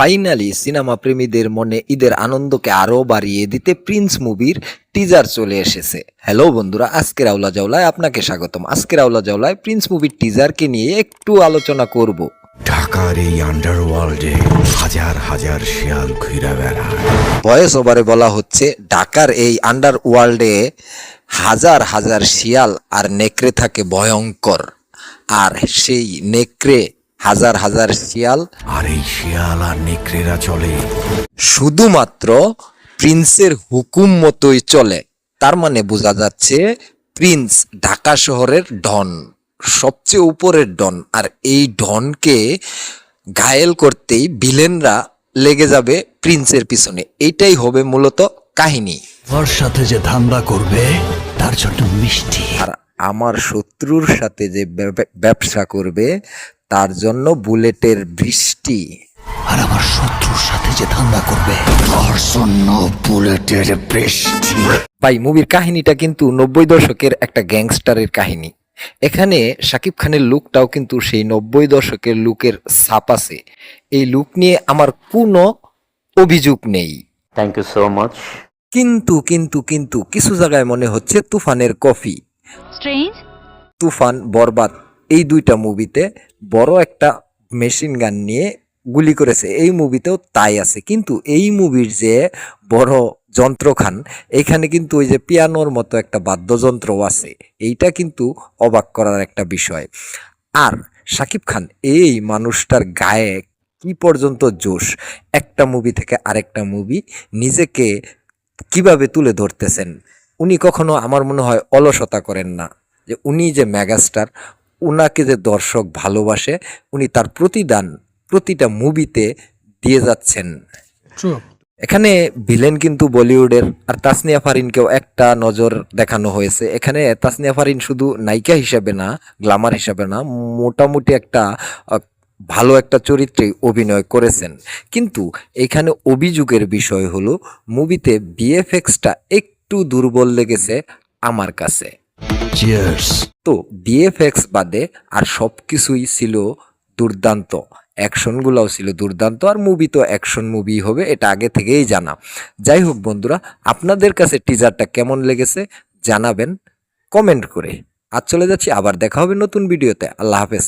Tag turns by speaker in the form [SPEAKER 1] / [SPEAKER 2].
[SPEAKER 1] Finally cinema প্রেমীদের মনে ঈদের আনন্দকে আরও বাড়িয়ে দিতে প্রিন্স মুভির টিজার চলে এসেছে। হ্যালো বন্ধুরা, আজকের আউলা জাউলায় আপনাকে স্বাগতম। আজকের আউলা জাউলায় প্রিন্স মুভির টিজারকে নিয়ে একটু আলোচনা করব।
[SPEAKER 2] ঢাকার এই আন্ডারওয়ার্ল্ডে হাজার হাজার শিয়াল ঘুরে বেড়ায়।
[SPEAKER 1] ভয়েস ওভারে বলা হচ্ছে ঢাকার এই আন্ডারওয়ার্ল্ডে হাজার হাজার শিয়াল আর নেকড়ে থাকে ভয়ঙ্কর, আর সেই নেকড়ে হাজার হাজার শিয়াল
[SPEAKER 2] আর এই শিয়াল আর নেকড়েরা চলে
[SPEAKER 1] শুধুমাত্র প্রিন্সের হুকুম মতোই চলে। তার মানে বোঝা যাচ্ছে প্রিন্স ঢাকা শহরের ডন, সবচেয়ে উপরের ডন। আর এই ডনকে ঘায়েল করতেই ভিলেনরা লেগে যাবে প্রিন্সের পিছনে। এইটাই হবে মূলত কাহিনী।
[SPEAKER 2] ওর সাথে যে ধান্দা করবে তার জন্য মিষ্টি,
[SPEAKER 1] আর আমার শত্রুর সাথে যে ব্যবসা করবে তার জন্য বুলেটের বৃষ্টি।
[SPEAKER 2] আর আমার শত্রুর সাথে যে ধান্দা করবে তার জন্য বুলেটের বৃষ্টি।
[SPEAKER 1] ভাই, মুভির কাহিনীটা কিন্তু 90 দশকের একটা গ্যাংস্টারের কাহিনী। এখানে শাকিব খানের লুকটাও কিন্তু সেই 90 দশকের লুকের ছাপ আছে। এই লুক নিয়ে আমার কোনো অভিযোগ নেই।
[SPEAKER 3] Thank you so much.
[SPEAKER 1] কিন্তু কিছু জায়গায় মনে হচ্ছে তুফানের কফি।
[SPEAKER 4] Strange?
[SPEAKER 1] তুফান, বরবাদ এই দুইটা মুভিতে বড় একটা মেশিন গান নিয়ে গুলি করেছে, এই মুভিতেও তাই আছে। কিন্তু এই মুভির যে বড় যন্ত্রখান, এখানে কিন্তু ওই যে পিয়ানোর মতো একটা বাদ্যযন্ত্র আছে। এইটা কিন্তু অবাক করার একটা বিষয়। আর শাকিব খান এই মানুষটার গায়ে কি পর্যন্ত জোশ, একটা মুভি থেকে আরেকটা মুভি নিজেকে কিভাবে তুলে ধরতেছেন। উনি কখনো আমার মনে হয় অলসতা করেন না, যে উনি যে মেগাস্টার, উনাকে যে দর্শক ভালোবাসে, উনি তার প্রতিদান প্রতিটা মুভিতে দিয়ে যাচ্ছেন। এখানে ভিলেন কিন্তু বলিউডের। আর তাসনিয়া ফারিনকেও একটা নজর দেখানো হয়েছে। এখানে তাসনিয়া ফারিন শুধু নায়িকা হিসাবে না, গ্ল্যামার হিসাবে না, মোটামুটি একটা ভালো একটা চরিত্রে অভিনয় করেছেন। কিন্তু এখানে অভিযোগের বিষয় হলো মুভিতে বিএফএক্সটা একটু দুর্বল লেগেছে আমার কাছে।
[SPEAKER 2] চিয়ার্স।
[SPEAKER 1] তো বিএফএক্স বাদে আর সব কিছুই ছিল দুর্দান্ত, অ্যাকশনগুলোও ছিল দুর্দান্ত। আর মুভি তো অ্যাকশন মুভি হবে, এটা আগে থেকেই জানা। যাই হোক বন্ধুরা, আপনাদের কাছে টিজারটা কেমন লেগেছে জানাবেন কমেন্ট করে। আজ চলে যাচ্ছি, আবার দেখা হবে নতুন ভিডিওতে। আল্লাহ হাফেজ।